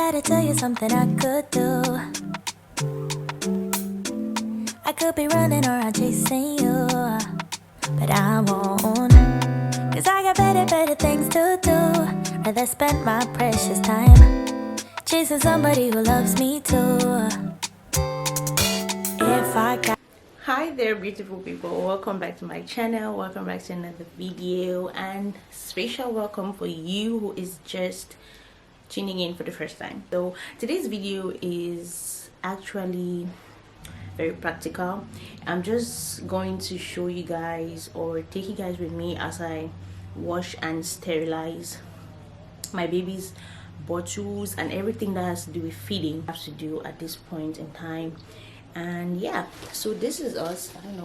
gotta tell you something I could do. I could be running around chasing you, but I won't. Cause I got better things to do. Rather spend my precious time chasing somebody who loves me too. If I got... Hi there, beautiful people. Welcome back to my channel. Welcome back to another video, and special welcome for you who is just tuning in for the first time. So today's video is actually very practical. I'm just going to show you guys, or take you guys with me as I wash and sterilize my baby's bottles and everything that has to do with feeding. I have to do at this point in time. And yeah, so this is us. I don't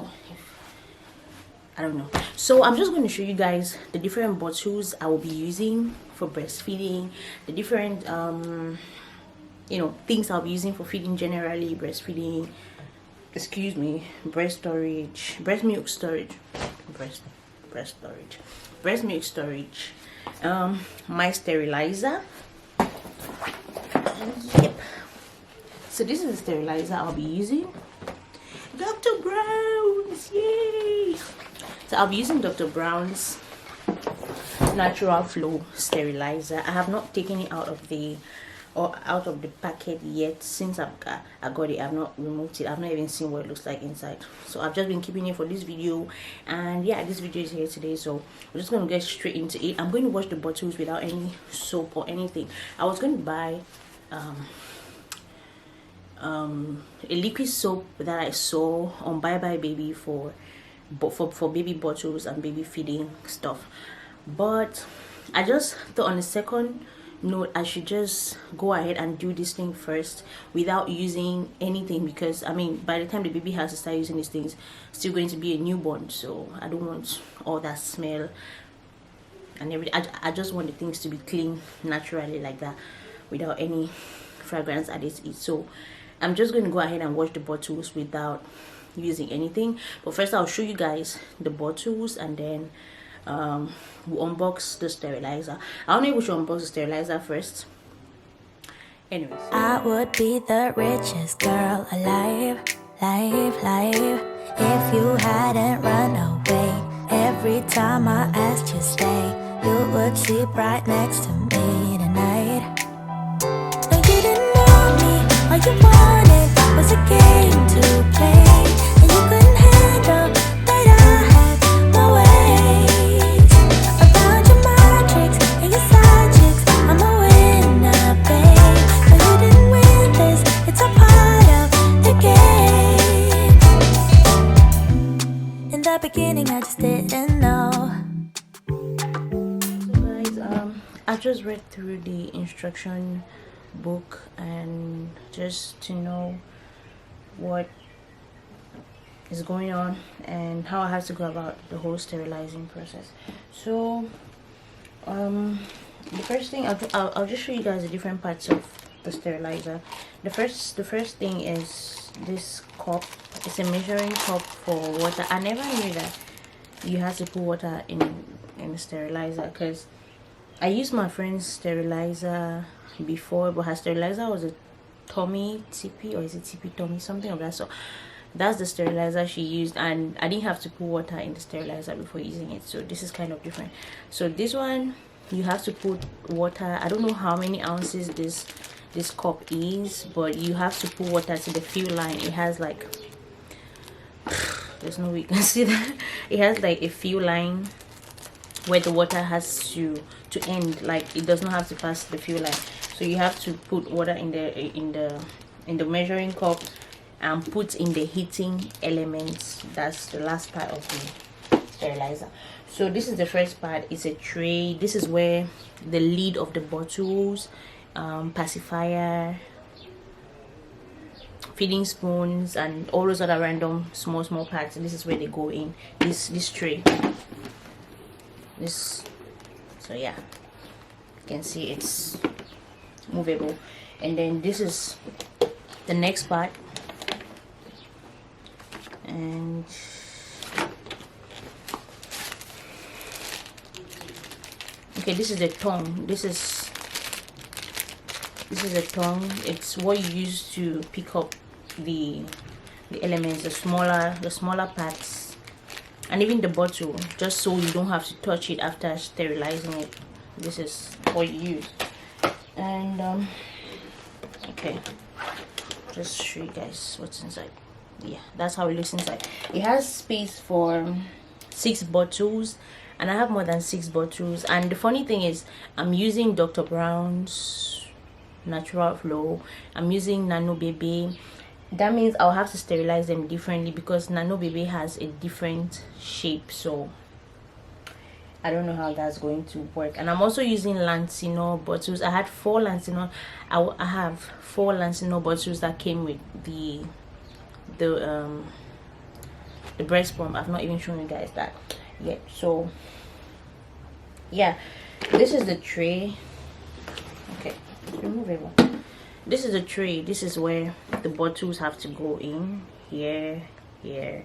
know. So I'm just going to show you guys the different bottles I will be using for breastfeeding, the different things I'll be using for feeding generally, breastfeeding, breast storage, breast milk storage, breast milk storage, my sterilizer. Yep. So this is the sterilizer I'll be using. Dr. Brown's, yay! So I'll be using Dr. Brown's natural flow sterilizer. I have not taken it out of the packet yet. Since I got it, I've not removed it. I've not even seen what it looks like inside. So I've just been keeping it for this video, and yeah, this video is here today. So we're just gonna get straight into it. I'm going to wash the bottles without any soap or anything. I was going to buy a liquid soap that I saw on Bye Bye Baby for baby bottles and baby feeding stuff, but I just thought on the second note I should just go ahead and do this thing first without using anything, because I mean, by the time the baby has to start using these things, it's still going to be a newborn, so I don't want all that smell and everything. I just want the things to be clean naturally like that, without any fragrance added to it. So I'm just going to go ahead and wash the bottles without using anything. But first I'll show you guys the bottles, and then we'll unbox the sterilizer. I don't know if we should unbox the sterilizer first. Anyways, I would be the richest girl alive, if you hadn't run away. Every time I asked you stay, you would sleep right next to me tonight. And you didn't want me, all you wanted was a game to play, and you couldn't handle that I had my ways. Around your magics and your side chicks, I'm a winner, babe. But you didn't win this, it's a part of the game. In the beginning I just didn't know. so guys, I just read through the instruction book, and just to know what is going on and how I have to go about the whole sterilizing process. So the first thing I'll just show you guys the different parts of the sterilizer. The first thing is this cup. It's a measuring cup for water. I never knew that you have to put water in the sterilizer, because I used my friend's sterilizer before, but her sterilizer was a Tommy Tippy, or is it Tippy Tommy, something of that. So that's the sterilizer she used, and I didn't have to put water in the sterilizer before using it. So this is kind of different. So this one, you have to put water. I don't know how many ounces this cup is, but you have to put water to the fill line. It has like, there's no way you can see that. It has like a fill line where the water has to end, like it does not have to pass the fill line. So you have to put water in the measuring cup and put in the heating elements. That's the last part of the sterilizer. So this is the first part. It's a tray. This is where the lid of the bottles, pacifier, feeding spoons, and all those other random small parts, this is where they go in this tray. So yeah, you can see it's movable. And then this is the next part, and okay, this is the tongue. This is This is a tongue. It's what you use to pick up the elements, the smaller parts, and even the bottle, just so you don't have to touch it after sterilizing it. This is what you use. And okay, just show you guys what's inside. Yeah, that's how it looks inside. It has space for 6 bottles, and I have more than 6 bottles. And the funny thing is, I'm using Dr. Brown's Natural Flow. I'm using NANOBEBE. That means I'll have to sterilize them differently because NANOBEBE has a different shape, so I don't know how that's going to work. And I'm also using Lancino bottles. I had 4 Lancino. I have 4 Lancino bottles that came with the breast pump. I've not even shown you guys that yet. So yeah, this is the tray. Okay, remove it. This is a tray. This is where the bottles have to go in. Here, here,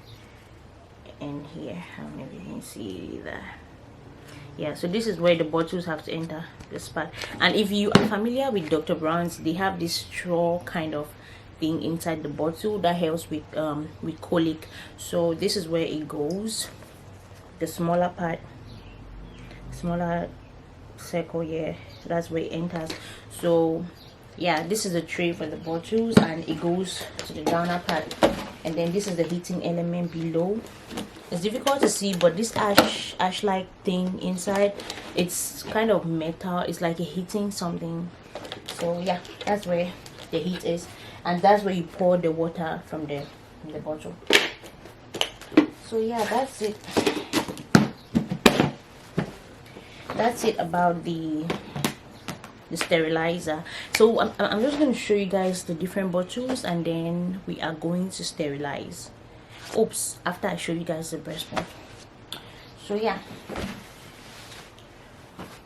and here. I don't know if you can see that. Yeah, so this is where the bottles have to enter this part. And if you are familiar with Dr. Brown's, they have this straw kind of thing inside the bottle that helps with colic. So this is where it goes, the smaller part, smaller circle here, that's where it enters. So yeah, this is a tray for the bottles, and it goes to the downer part. And then this is the heating element below. It's difficult to see, but this ash like thing inside, it's kind of metal. It's like a heating something. So yeah, that's where the heat is, and that's where you pour the water from the bottle. So yeah, that's it. That's it about the sterilizer. So I'm just going to show you guys the different bottles, and then we are going to sterilize. Oops, after I show you guys the breast pump. So yeah,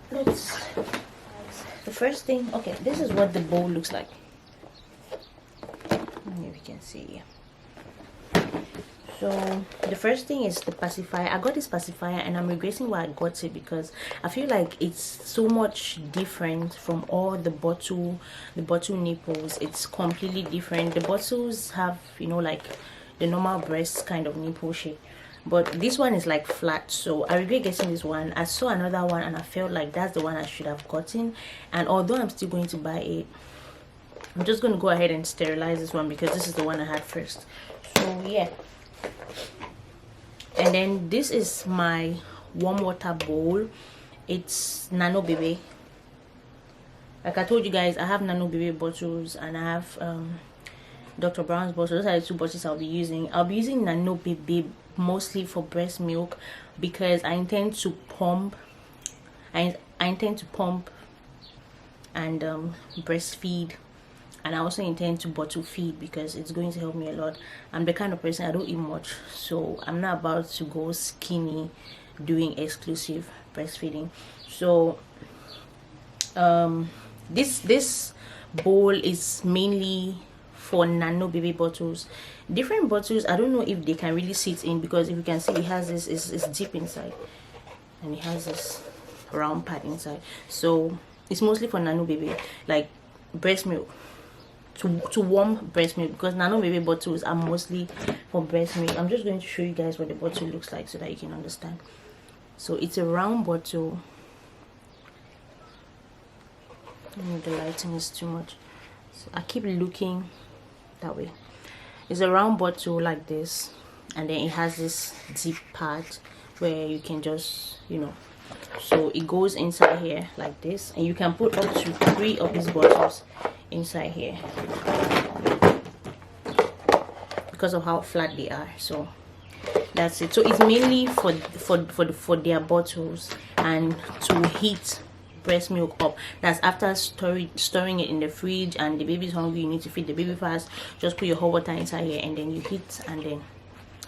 the first thing, okay, this is what the bowl looks like. If you can see. So the first thing is the pacifier. I got this pacifier, and I'm regretting why I got it, because I feel like it's so much different from all the bottle nipples. It's completely different. The bottles have, you know, like the normal breast kind of nipple shape, but this one is like flat. So I regret getting this one. I saw another one and I felt like that's the one I should have gotten, and although I'm still going to buy it, I'm just going to go ahead and sterilize this one because this is the one I had first. So yeah, and then this is my warm water bowl. It's NANOBEBE. Like I told you guys, I have NANOBEBE bottles and I have Dr. Brown's bottles. Those are the 2 bottles I'll be using. I'll be using NANOBEBE mostly for breast milk because I intend to pump. I intend to pump and breastfeed, and I also intend to bottle feed because it's going to help me a lot. I'm the kind of person, I don't eat much, so I'm not about to go skinny doing exclusive breastfeeding. So this bowl is mainly for NANOBEBE bottles. Different bottles, I don't know if they can really sit in, because if you can see, it has this, it's deep inside, and it has this round pad inside. So it's mostly for NANOBEBE, like breast milk, to warm breast milk, because NANOBEBE bottles are mostly for breast milk. I'm just going to show you guys what the bottle looks like so that you can understand. So it's a round bottle. The lighting is too much, so I keep looking that way. It's a round bottle like this, and then it has this deep part where you can just, you know, so it goes inside here like this, and you can put up to 3 of these bottles inside here because of how flat they are. So that's it. So it's mainly for their bottles and to heat breast milk up. That's after storing it in the fridge and the baby's hungry, you need to feed the baby fast. Just put your hot water inside here, and then you heat, and then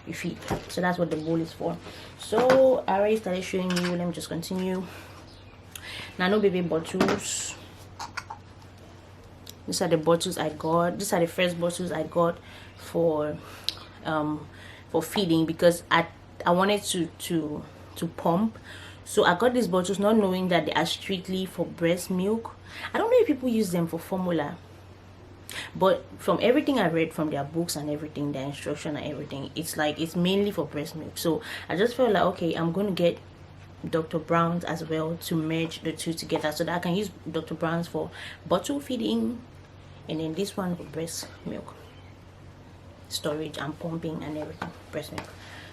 you feed. So that's what the bowl is for. So I already started showing you. Let me just continue. NANOBEBE bottles. These are the bottles I got. These are the first bottles I got for feeding, because I wanted to pump. So I got these bottles not knowing that they are strictly for breast milk. I don't know if people use them for formula, but from everything I read from their books and everything, their instruction and everything, it's like it's mainly for breast milk. So I just felt like, okay, I'm going to get Dr. Brown's as well to merge the two together so that I can use Dr. Brown's for bottle feeding and then this one for breast milk storage and pumping and everything, breast milk.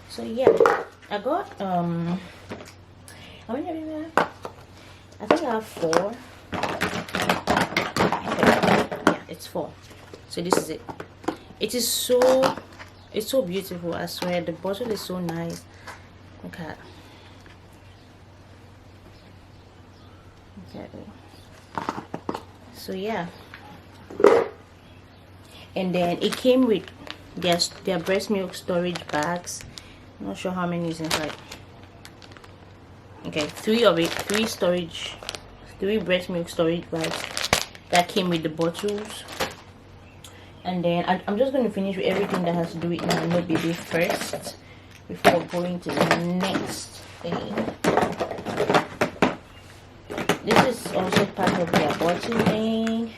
So yeah, I got how many have you got? I think I have 4. Yeah, it's 4. So this is it. It's so beautiful. I swear the bottle is so nice. Look at. So yeah, and then it came with their breast milk storage bags. I'm not sure how many is inside. Okay, 3 of it, 3 breast milk storage bags that came with the bottles. And then I'm just going to finish with everything that has to do with NANOBEBE first before going to the next thing. This is also part of their bottling.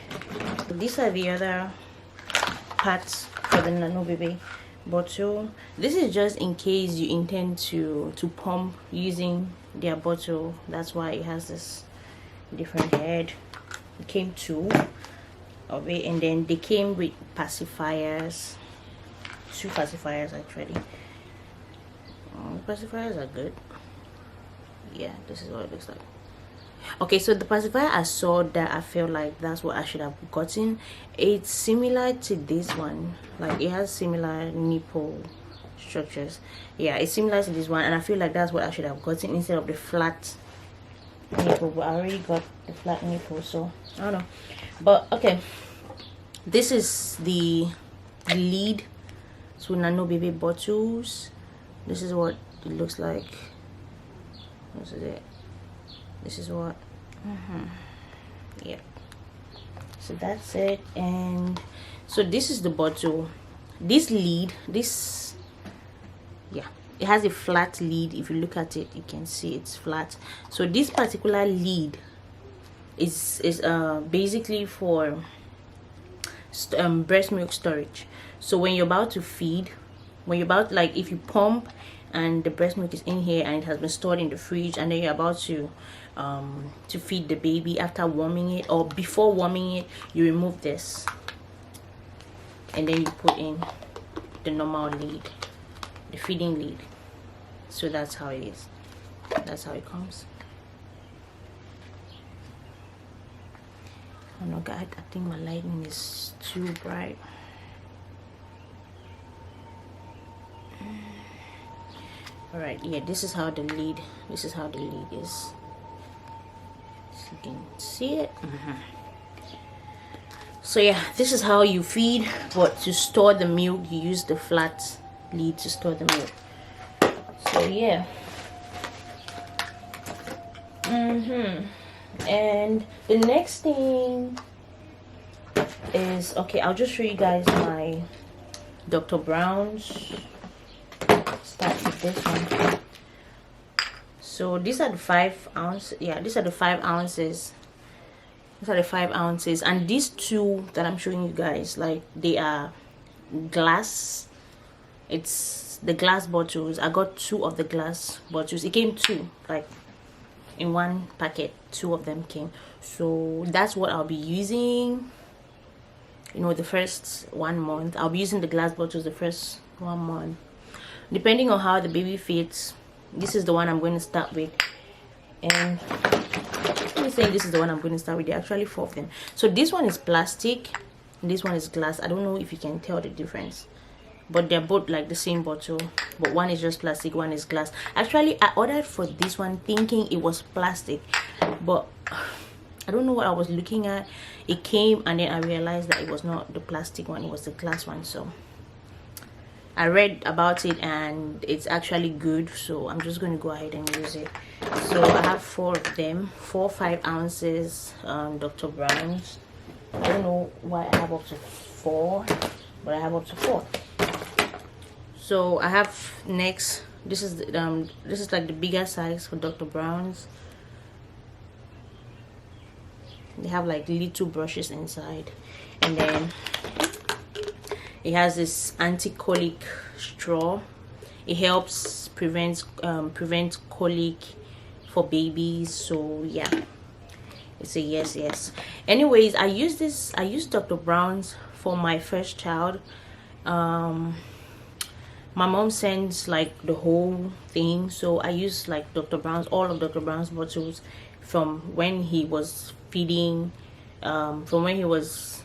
These are the other parts for the NANOBEBE bottle. This is just in case you intend to pump using their bottle. That's why it has this different head. It came 2 of it, and then they came with pacifiers, 2 pacifiers actually. Pacifiers are good. Yeah, this is what it looks like. Okay, so the pacifier I saw that I felt like that's what I should have gotten. It's similar to this one, like it has similar nipple structures. Yeah, it's similar to this one, and I feel like that's what I should have gotten instead of the flat nipple. But I already got the flat nipple, so I don't know. But okay, this is the lead to NANOBEBE bottles. This is what it looks like. This is it. This is what yeah, so that's it. And so this is the bottle. This lead, this, yeah, it has a flat lead. If you look at it, you can see it's flat. So this particular lead is basically for breast milk storage. So when you're about to feed, like if you pump and the breast milk is in here and it has been stored in the fridge, and then you're about to feed the baby, after warming it or before warming it, you remove this and then you put in the normal lead, the feeding lead. So that's how it is. That's how it comes. Oh no, God, I think my lighting is too bright. All right, yeah, this is how the lead is. So you can see it. So yeah, this is how you feed, but to store the milk you use the flat lead to store the milk. So yeah. And the next thing is, okay, I'll just show you guys my Dr. Brown's. Start with this one. So these are the 5 ounce. Yeah, these are the 5 ounces. These are the 5 ounces, and these 2 that I'm showing you guys, like, they are glass. It's the glass bottles. I got 2 of the glass bottles. It came 2, like in one packet. 2 of them came. So that's what I'll be using. You know, the first 1 month I'll be using the glass bottles. The first 1 month, depending on how the baby fits. This is the one I'm going to start with, and I'm saying this is the one I'm going to start with. There are actually 4 of them. So this one is plastic and this one is glass. I don't know if you can tell the difference, but they're both like the same bottle, but one is just plastic, one is glass. Actually, I ordered for this one thinking it was plastic, but I don't know what I was looking at. It came and then I realized that it was not the plastic one, it was the glass one. So I read about it and it's actually good, so I'm just going to go ahead and use it. So I have 4 of them, 4 5 ounces Dr. Brown's. I don't know why I have up to 4, but I have up to 4. So I have next This is like the bigger size for Dr. Brown's. They have like little brushes inside, and then it has this anti-colic straw. It helps prevent colic for babies. So yeah, it's a yes. Anyways, I used Dr. Brown's for my first child. My mom sends like the whole thing, so I used like Dr. Brown's, all of Dr. Brown's bottles from when he was feeding, from when he was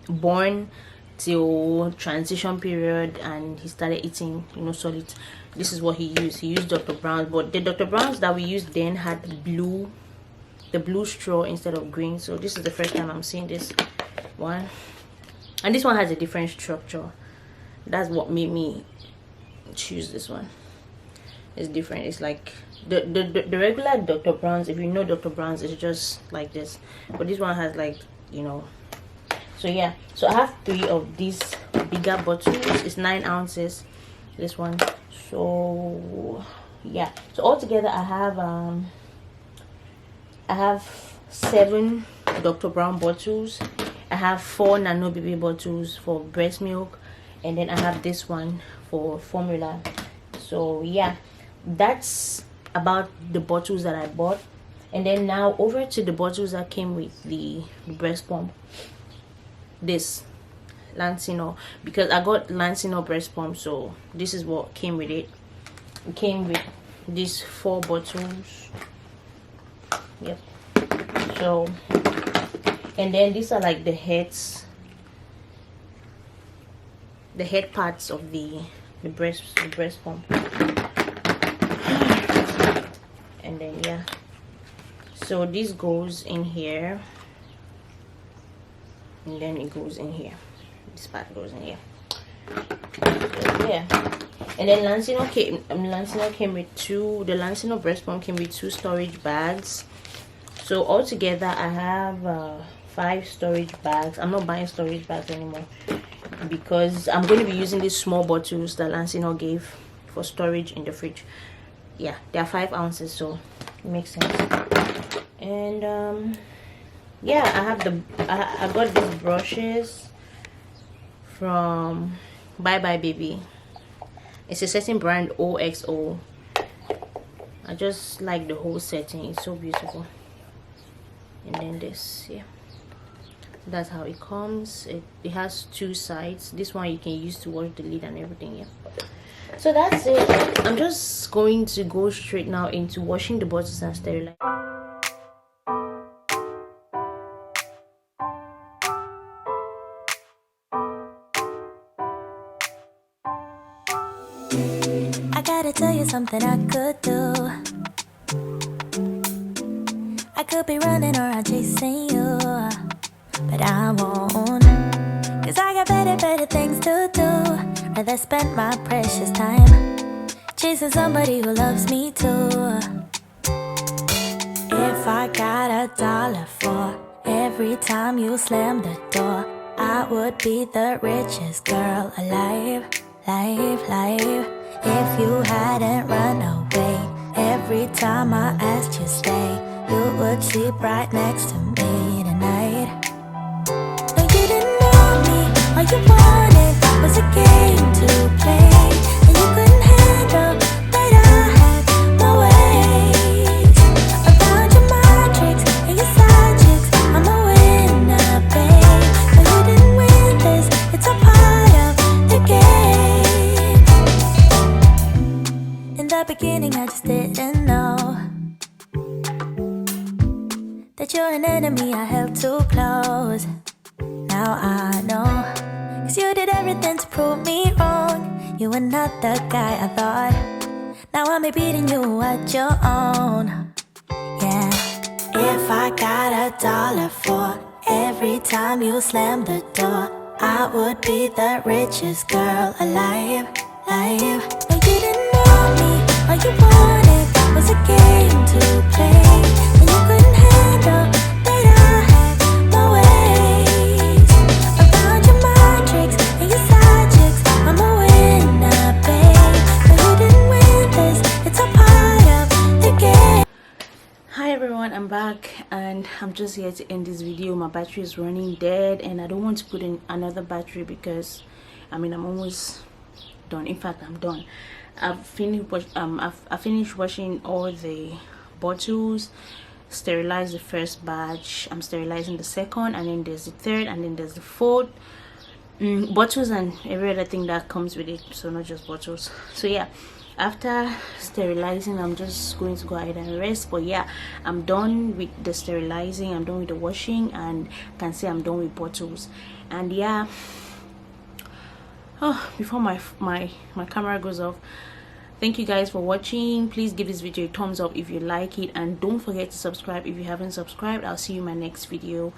born till transition period and he started eating, you know, solids. This is what he used Dr. Brown's, but the Dr. Brown's that we used then had the blue straw instead of green. So this is the first time I'm seeing this one, and this one has a different structure. That's what made me choose this one. It's different. It's like the regular Dr. Brown's, if you know Dr. Brown's, is just like this, but this one has like, you know. So yeah, so I have 3 of these bigger bottles. It's 9 ounces, this one. So yeah, so altogether I have 7 Dr. Brown bottles. I have 4 NANOBEBE bottles for breast milk, and then I have this one for formula. So yeah, that's about the bottles that I bought. And then now over to the bottles that came with the breast pump. This Lancino, because I got Lancino breast pump, so this is what came with it. It came with these 4 bottles. Yep. So, and then these are like the heads, the head parts of the breast pump. And then yeah, so this goes in here, and then it goes in here. This part goes in here. So, yeah, and then Lancino came with 2. The Lancino breast pump came with 2 storage bags. So altogether I have 5 storage bags. I'm not buying storage bags anymore because I'm going to be using these small bottles that Lancino gave for storage in the fridge. Yeah, they are 5 ounces, so it makes sense. And yeah, I got these brushes from Bye Bye Baby. It's a setting brand OXO. I just like the whole setting. It's so beautiful. And then this, yeah, that's how it comes. It has 2 sides. This one you can use to wash the lid and everything. Yeah, so that's it. I'm just going to go straight now into washing the bottles and sterilizing. I gotta tell you something I could do. I could be running around chasing you, but I won't. Cause I got better things to do. Rather spend my precious time chasing somebody who loves me too. If I got $1 for every time you slam the door, I would be the richest girl alive. If you hadn't run away every time I asked you stay, you would sleep right next to me tonight. No, you didn't want me, all you wanted was a game to play, and you couldn't handle that I had my ways. About your magics and your side chicks, I'm a winner, babe. No, you didn't win this, it's a part of the game. In the beginning I just didn't know that you're an enemy I held too close. Now I know, cause you did everything to prove me wrong. You were not the guy I thought. Now I'm beating you at your own. Yeah. If I got $1 for every time you slam the door, I would be the richest girl alive. But you didn't want me, all you wanted was a game to play, and you couldn't handle that I had my ways. Around your mind tricks and your side chicks, I'm a winner, babe. But you didn't win back, and I'm just here to end this video. My battery is running dead and I don't want to put in another battery because I'm almost done. In fact, I'm done. I've finished washing all the bottles, sterilized the first batch. I'm sterilizing the second, and then there's the third, and then there's the fourth. Bottles and every other thing that comes with it, so not just bottles. So yeah, after sterilizing, I'm just going to go ahead and rest. But yeah, I'm done with the sterilizing, I'm done with the washing, and I can say I'm done with bottles. And yeah, before my camera goes off, thank you guys for watching. Please give this video a thumbs up if you like it, and don't forget to subscribe if you haven't subscribed. I'll see you in my next video.